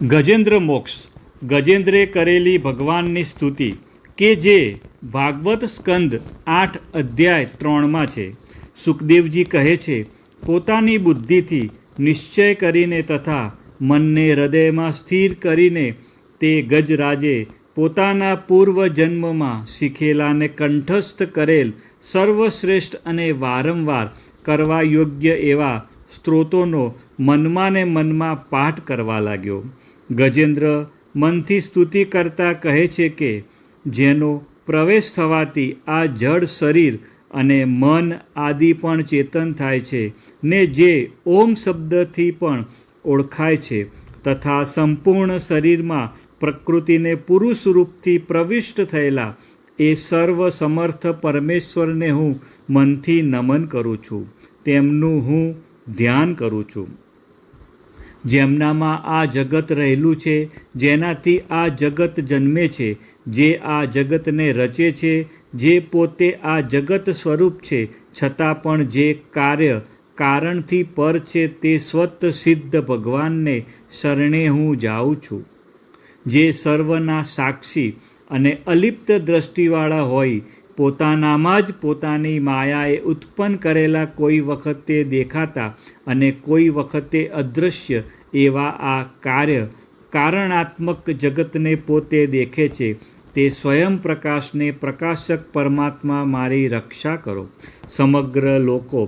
ગજેન્દ્ર મોક્ષ. ગજેન્દ્રે કરેલી ભગવાનની સ્તુતિ કે જે ભાગવત સ્કંદ 8 અધ્યાય 3 છે. સુખદેવજી કહે છે, પોતાની બુદ્ધિથી નિશ્ચય કરીને તથા મનને હૃદયમાં સ્થિર કરીને તે ગજરાજે પોતાના પૂર્વજન્મમાં શીખેલાને કંઠસ્થ કરેલ સર્વશ્રેષ્ઠ અને વારંવાર કરવા યોગ્ય એવા સ્ત્રોતોનો મનમાં ને મનમાં પાઠ કરવા લાગ્યો. ગજેન્દ્ર મનથી સ્તુતિ કરતા કહે છે કે જેનો પ્રવેશ થવાથી આ જડ શરીર અને મન આદિ પણ ચેતન થાય છે ને જે ઓમ શબ્દથી પણ ઓળખાય છે તથા સંપૂર્ણ શરીરમાં પ્રકૃતિને પુરુષ રૂપથી પ્રવિષ્ટ થયેલા એ સર્વ સમર્થ પરમેશ્વરને હું મનથી નમન કરું છું. તેમનું હું ધ્યાન કરું છું. જેમનામાં આ જગત રહેલું છે, જેનાથી આ જગત જન્મે છે, જે આ જગતને રચે છે, જે પોતે આ જગત સ્વરૂપ છે, છતાં પણ જે કાર્ય કારણથી પર છે તે સ્વત સિદ્ધ ભગવાનને શરણે હું જાઉં છું. જે સર્વના સાક્ષી અને અલિપ્ત દ્રષ્ટિવાળા હોય, પોતાનામાં જ પોતાની માયાએ ઉત્પન્ન કરેલા કોઈ વખતે દેખાતા અને કોઈ વખતે અદૃશ્ય એવા આ કાર્ય કારણાત્મક જગતને પોતે દેખે છે, તે સ્વયં પ્રકાશને પ્રકાશક પરમાત્મા મારી રક્ષા કરો. સમગ્ર લોકો,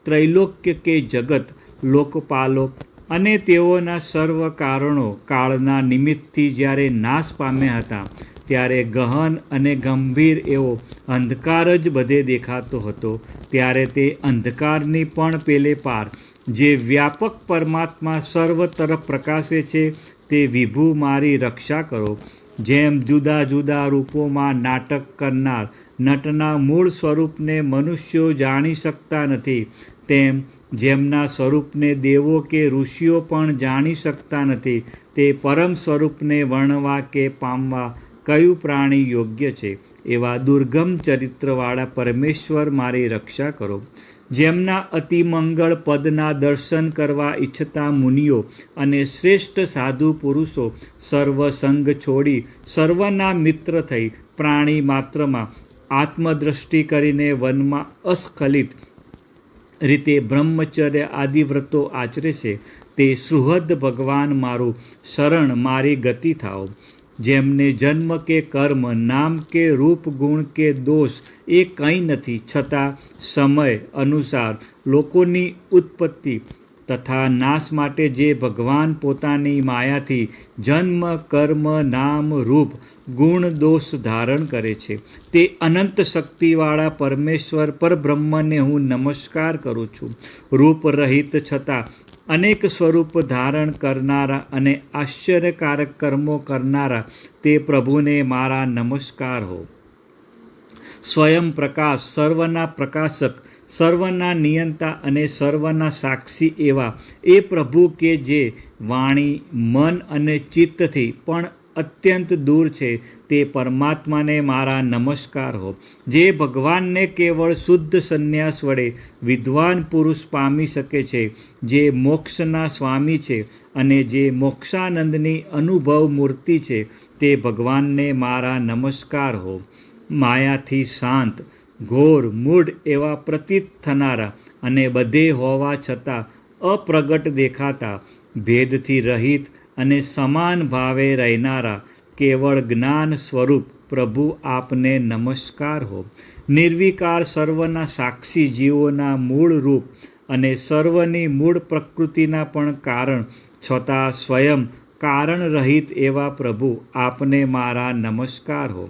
ત્રૈલોક્ય કે જગત, લોકપાલો અને તેઓના સર્વ કારણો કાળના નિમિત્તથી જ્યારે નાશ પામ્યા હતા, ત્યારે ગહન અને ગંભીર એવો અંધકાર જ બધે દેખાતો હતો. ત્યારે તે અંધકારની પણ પેલે પાર જે વ્યાપક પરમાત્મા સર્વ તરફ પ્રકાશે છે, તે વિભુ મારી રક્ષા કરો. જેમ જુદા જુદા રૂપોમાં નાટક કરનાર નટના મૂળ સ્વરૂપને મનુષ્યો જાણી શકતા નથી, તેમ જેમના સ્વરૂપને દેવો કે ઋષિઓ પણ જાણી શકતા નથી, તે પરમ સ્વરૂપને વર્ણવા કે પામવા કયું પ્રાણી યોગ્ય છે, એવા દુર્ગમ ચરિત્રવાળા પરમેશ્વર મારી રક્ષા કરો. જેમના અતિમંગળ પદના દર્શન કરવા ઈચ્છતા મુનિઓ અને શ્રેષ્ઠ સાધુ પુરુષો સર્વ સંગ છોડી સર્વના મિત્ર થઈ પ્રાણી માત્રમાં આત્મદ્રષ્ટિ કરીને વનમાં અસ્ખલિત રીતે બ્રહ્મચર્ય આદિ વ્રતો આચરે છે, તે સુહૃદ ભગવાન મારું શરણ મારી ગતિ થાઓ. જેમને જન્મ કે કર્મ, નામ કે રૂપ, ગુણ કે દોષ એ કંઈ નથી, છતાં સમય અનુસાર લોકોની ઉત્પત્તિ તથા નાશ માટે જે ભગવાન પોતાની માયાથી જન્મ, કર્મ, નામ, રૂપ, ગુણ, દોષ ધારણ કરે છે, તે અનંત શક્તિવાળા પરમેશ્વર પરબ્રહ્મને હું નમસ્કાર કરું છું. રૂપ રહિત છતાં અનેક સ્વરૂપ ધારણ કરનારા અને આશ્ચર્યકારક કર્મો કરનારા તે પ્રભુને મારા નમસ્કાર હો. સ્વયં પ્રકાશ, સર્વના પ્રકાશક, સર્વના નિયંતા અને સર્વના સાક્ષી એવા એ પ્રભુ કે જે વાણી, મન અને ચિત્તથી પણ અત્યંત દૂર છે, તે પરમાત્માને મારા નમસ્કાર હો. જે ભગવાનને કેવળ શુદ્ધ સંન્યાસ વડે વિદ્વાન પુરુષ પામી શકે છે, જે મોક્ષના સ્વામી છે અને જે મોક્ષાનંદની અનુભવ મૂર્તિ છે, તે ભગવાનને મારા નમસ્કાર હો. માયાથી શાંત, ઘોર, મૂઢ એવા પ્રતીત થનારા અને બધે હોવા છતાં અપ્રગટ દેખાતા, ભેદથી રહિત અને સમાન ભાવે રહેનારા કેવળ જ્ઞાન સ્વરૂપ પ્રભુ આપને નમસ્કાર હો. નિર્વિકાર સર્વના સાક્ષી જીવોના મૂળ રૂપ અને સર્વની મૂળ પ્રકૃતિના પણ કારણ છતાં સ્વયં કારણ રહિત એવા પ્રભુ આપને મારા નમસ્કાર હો.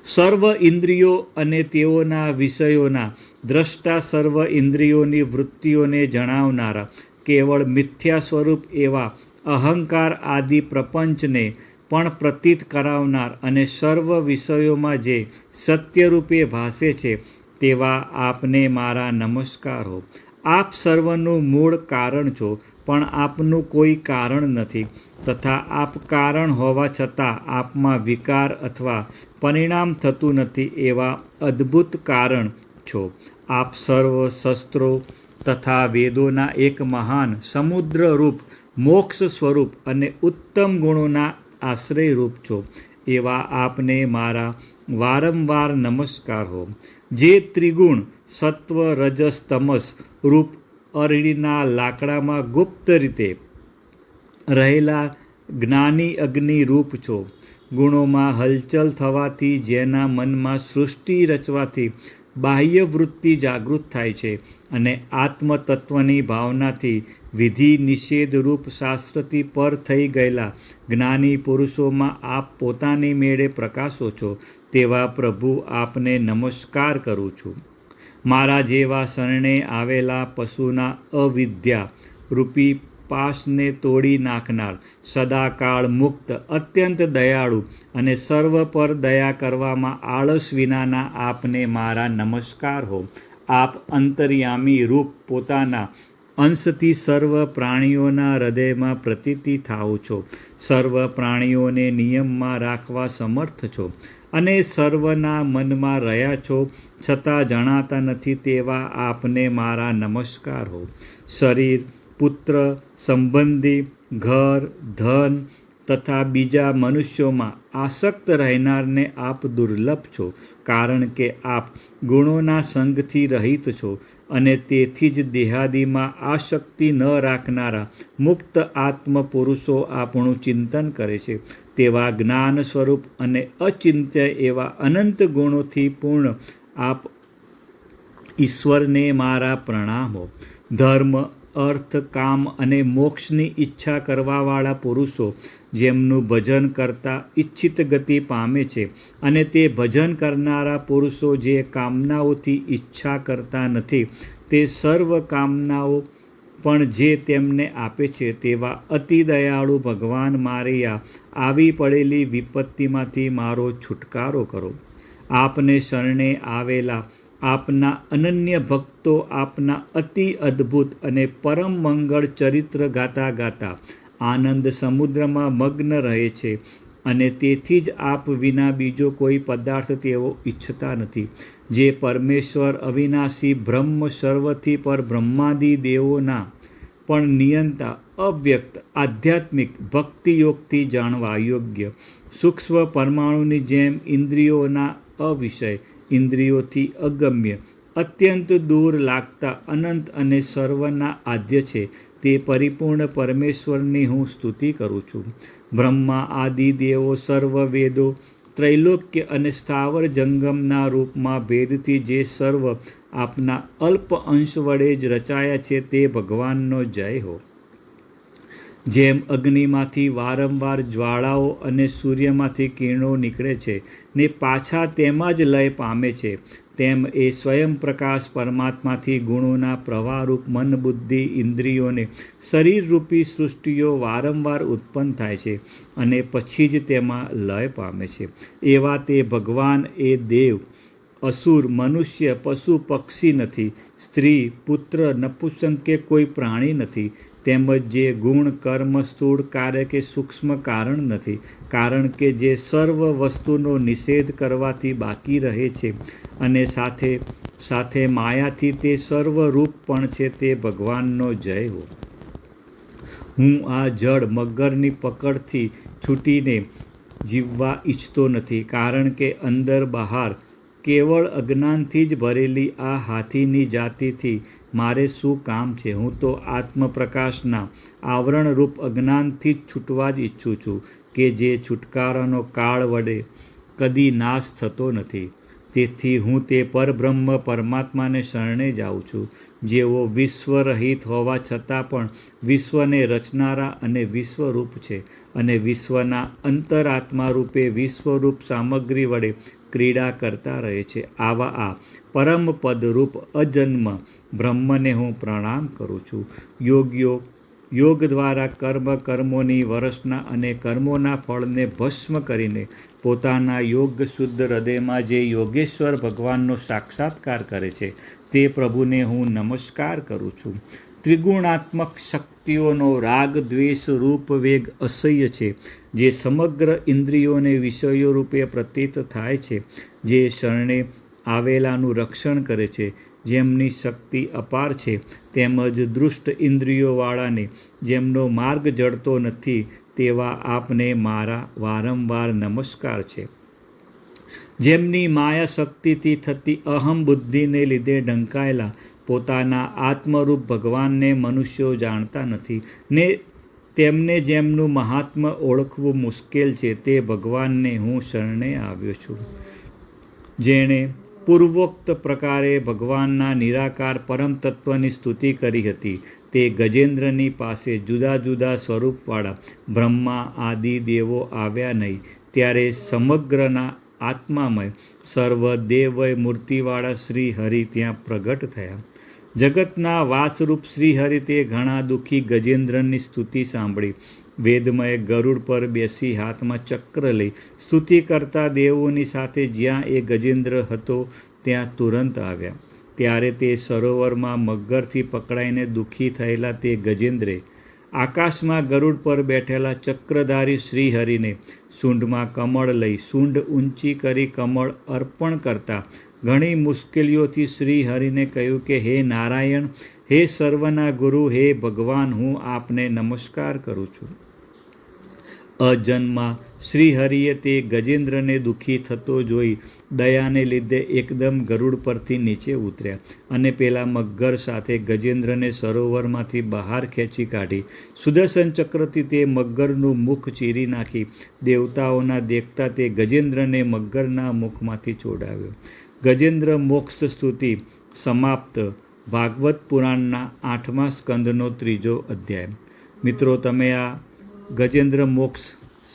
સર્વ ઇન્દ્રિયો અને તેઓના વિષયોના દ્રષ્ટા, સર્વ ઇન્દ્રિયોની વૃત્તિઓને જણાવનારા, કેવળ મિથ્યા સ્વરૂપ એવા અહંકાર આદિ પ્રપંચને પણ પ્રતીત કરાવનાર અને સર્વ વિષયોમાં જે સત્યરૂપે ભાસે છે, તેવા આપને મારા નમસ્કાર હો. આપ સર્વનું મૂળ કારણ છો, પણ આપનું કોઈ કારણ નથી, તથા આપ કારણ હોવા છતાં આપમાં વિકાર અથવા પરિણામ થતું નથી, એવા અદ્ભુત કારણ છો. આપ સર્વ શસ્ત્રો તથા વેદોના એક મહાન સમુદ્ર રૂપ મોક્ષ સ્વરૂપ અને ઉત્તમ ગુણોના આશ્રયરૂપ છો, એવા આપને મારા વારંવાર નમસ્કાર હો. જે ત્રિગુણ સત્વ રજસ તમસ રૂપ અરણીના લાકડામાં ગુપ્ત રીતે રહેલા જ્ઞાની અગ્નિ રૂપ છો. ગુણોમાં હલચલ થવાથી જેના મનમાં સૃષ્ટિ રચવાથી બાહ્ય વૃત્તિ જાગૃત થાય છે અને આત્મતત્વની ભાવનાથી વિધિ નિષેધ રૂપ શાસ્ત્રથી પર થઈ ગયેલા જ્ઞાની પુરુષોમાં આપ પોતાની મેળે પ્રકાશો છો, તેવા પ્રભુ આપને નમસ્કાર કરું છું. મારા જેવા શરણે આવેલા પશુના અવિદ્યા રૂપી પાશને તોડી નાખનાર, સદાકાળ મુક્ત, અત્યંત દયાળુ અને સર્વ પર દયા કરવામાં આળસ વિનાના આપને મારા નમસ્કાર હો. આપ અંતર્યામી રૂપ પોતાના અંશથી સર્વ પ્રાણીઓના હૃદયમાં પ્રતીતિ થાઓ છો. સર્વ પ્રાણીઓને નિયમમાં રાખવા સમર્થ છો અને સર્વના મનમાં રહ્યા છો, છતાં જણાતા નથી, તેવા આપને મારા નમસ્કાર હો. શરીર, પુત્ર, સંબંધી, ઘર, ધન તથા બીજા મનુષ્યોમાં આસક્ત રહેનારને આપ દુર્લભ છો, કારણ કે આપ ગુણોના સંગથી રહિત છો અને તેથી જ દેહાદિમાં આસક્તિ ન રાખનારા મુક્ત આત્મ પુરુષો આપણું ચિંતન કરે છે. તેવા જ્ઞાન સ્વરૂપ અને અચિંત્ય એવા અનંત ગુણોથી પૂર્ણ આપ ઈશ્વરને મારા પ્રણામો. ધર્મ, અર્થ, કામ અને મોક્ષની ઈચ્છા કરવાવાળા પુરુષો જેમનું ભજન કરતા ઈચ્છિત ગતિ પામે છે અને તે ભજન કરનારા પુરુષો જે કામનાઓથી ઈચ્છા કરતા નથી, તે સર્વ કામનાઓ પણ જે તેમને આપે છે, તેવા અતિ દયાળુ ભગવાન મારી આવી પડેલી વિપત્તિમાંથી મારો છુટકારો કરો. આપને શરણે આવેલા આપના અનન્ય ભક્તો આપના અતિ અદ્ભુત અને પરમ મંગળ ચરિત્ર ગાતા ગાતા આનંદ સમુદ્રમાં મગ્ન રહે છે અને તેથી જ આપ વિના બીજો કોઈ પદાર્થ તેઓ ઈચ્છતા નથી. જે પરમેશ્વર અવિનાશી બ્રહ્મ સર્વથી પર બ્રહ્માદિ દેવોના પણ નિયંતા અવ્યક્ત આધ્યાત્મિક ભક્તિયોગથી જાણવા યોગ્ય, સૂક્ષ્મ પરમાણુની જેમ ઇન્દ્રિયોના અવિષય, ઇન્દ્રિયોથી અગમ્ય, અત્યંત દૂર લાગતા અનંત અને સર્વના આદ્ય છે, તે પરિપૂર્ણ પરમેશ્વરની હું સ્તુતિ કરું છું. બ્રહ્મા આદિ દેવો સર્વ વેદો, ત્રૈલોક્ય અને સ્થાવર જંગમના રૂપમાં ભેદથી જે સર્વ આપના અલ્પ અંશ વડે જ રચાયા છે, તે ભગવાનનો જય હો. જેમ અગ્નિમાંથી વારંવાર જ્વાળાઓ અને સૂર્યમાંથી કિરણો નીકળે છે ને પાછા તેમાં જ લય પામે છે, તેમ એ સ્વયં પ્રકાશ પરમાત્માથી ગુણોના પ્રવાહરૂપ મન બુદ્ધિ ઇન્દ્રિયોને શરીરરૂપી સૃષ્ટિઓ વારંવાર ઉત્પન્ન થાય છે અને પછી જ તેમાં લય પામે છે. એવા તે ભગવાન એ દેવ, અસુર, મનુષ્ય, પશુ, પક્ષી નથી, સ્ત્રી, પુત્ર, નપુંસક કે કોઈ પ્રાણી નથી, તેમજ જે ગુણ, કર્મ, સ્થૂળ કાર્ય કે સૂક્ષ્મ કારણ નથી, કારણ કે જે સર્વ વસ્તુનો નિષેધ કરવાથી બાકી રહે છે અને સાથે સાથે માયાથી તે સર્વરૂપ પણ છે, તે ભગવાનનો જય હો. હું આ જળ મગરની પકડથી છૂટીને જીવવા ઈચ્છતો નથી, કારણ કે અંદર બહાર કેવળ અજ્ઞાનથી જ ભરેલી આ હાથીની જાતિથી મારે શું કામ છે? હું તો આત્મપ્રકાશના આવરણરૂપ અજ્ઞાનથી જ છૂટવા જ ઈચ્છું છું, કે જે છુટકારાનો કાળ વડે કદી નાશ થતો નથી. તેથી હું તે પરબ્રહ્મ પરમાત્માને શરણે જાઉં છું, જેઓ વિશ્વરહિત હોવા છતાં પણ વિશ્વને રચનારા અને વિશ્વરૂપ છે અને વિશ્વના અંતરાત્મા રૂપે વિશ્વરૂપ સામગ્રી વડે ક્રીડા કરતા રહે છે. આવા આ પરમ પદરૂપ અજન્મ બ્રહ્મને હું પ્રણામ કરું છું. યોગીઓ યોગ દ્વારા કર્મોની વરસના અને કર્મોના ફળને ભસ્મ કરીને પોતાના યોગ શુદ્ધ હૃદયમાં જે યોગેશ્વર ભગવાનનો સાક્ષાત્કાર કરે છે, તે પ્રભુને હું નમસ્કાર કરું છું. ત્રિગુણાત્મક શક્તિઓનો રાગ દ્વેષ રૂપ વેગ અસહ્ય છે, જે સમગ્ર ઇન્દ્રિયોને વિષયો રૂપે પ્રતીત થાય છે, જે શરણે આવેલાનું રક્ષણ કરે છે, જેમની શક્તિ અપાર છે, તેમજ દુષ્ટ ઇન્દ્રિયોવાળાને જેમનો માર્ગ જડતો નથી, તેવા આપને મારા વારંવાર નમસ્કાર છે. જેમની માયા શક્તિથી થતી અહમ બુદ્ધિને લીધે ઢંકાયેલા પોતાના આત્મરૂપ ભગવાનને મનુષ્યો જાણતા નથી, ને તેમને જેમનું મહાત્મ્ય ઓળખવું મુશ્કેલ છે, તે ભગવાનને હું શરણે આવ્યો છું. જેણે પૂર્વોક્ત પ્રકારે ભગવાનના નિરાકાર પરમ તત્વની સ્તુતિ કરી હતી, તે ગજેન્દ્રની પાસે જુદા જુદા સ્વરૂપવાળા બ્રહ્મા આદિ દેવો આવ્યા નહીં, ત્યારે સમગ્રના આત્મામય સર્વદેવય મૂર્તિવાળા શ્રી હરિ ત્યાં પ્રગટ થયા. જગતના વાસરૂપ શ્રીહરિ તે ઘણા દુઃખી ગજેન્દ્રની સ્તુતિ સાંભળી વેદમય ગરુડ પર બેસી હાથમાં ચક્ર લઈ સ્તુતિ કરતા દેવોની સાથે જ્યાં એ ગજેન્દ્ર હતો ત્યાં તુરંત આવ્યા. ત્યારે તે સરોવરમાં મગરથી પકડાઈને દુઃખી થયેલા તે ગજેન્દ્રે આકાશમાં ગરુડ પર બેઠેલા ચક્રધારી શ્રીહરિને સૂંઢમાં કમળ લઈ સૂંઢ ઊંચી કરી કમળ અર્પણ કરતા ઘણી મુશ્કેલીઓથી શ્રીહરિને કહ્યું કે હે નારાયણ, હે સર્વના ગુરુ, હે ભગવાન, હું આપને નમસ્કાર કરું છું. અજન્મા શ્રીહરિએ તે ગજેન્દ્રને દુઃખી થતો જોઈ દયાને લીધે એકદમ ગરુડ પરથી નીચે ઉતર્યા અને પેલા મગર સાથે ગજેન્દ્રને સરોવરમાંથી બહાર ખેંચી કાઢી સુદર્શન ચક્રથી તે મગરનું મુખ ચીરી નાખી દેવતાઓના દેખતા તે ગજેન્દ્રને મગરના મુખમાંથી છોડાવ્યો. ગજેન્દ્ર મોક્ષ સ્તુતિ સમાપ્ત. ભાગવત પુરાણના 8મા સ્કંદનો 3જો અધ્યાય. મિત્રો, તમે આ ગજેન્દ્ર મોક્ષ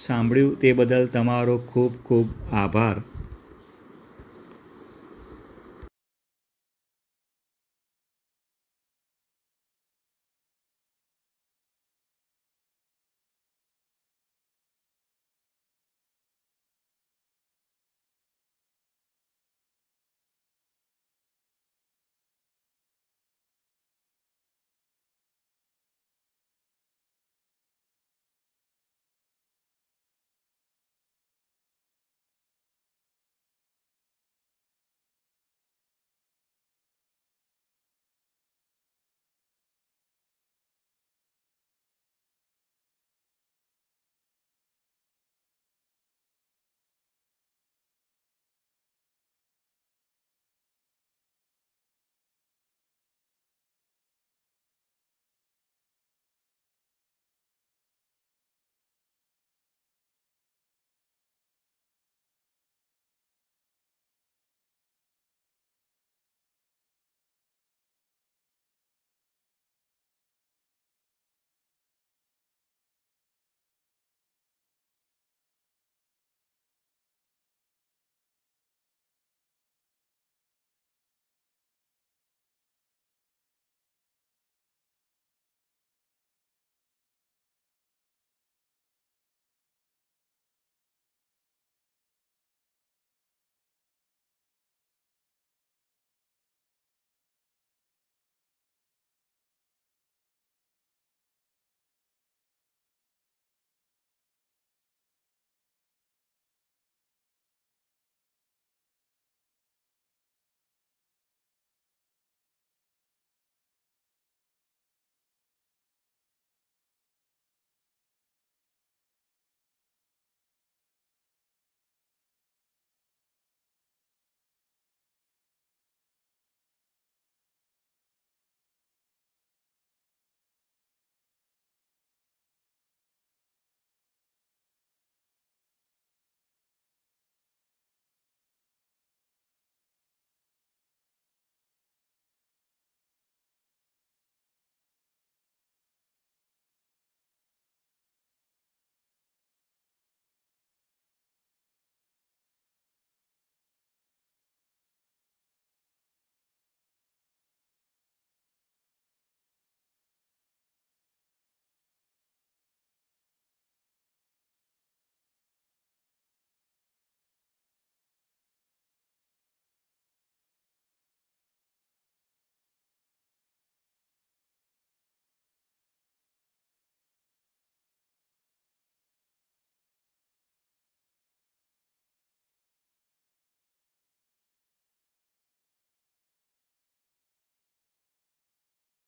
સાંભળ્યું તે બદલ તમારો ખૂબ ખૂબ આભાર.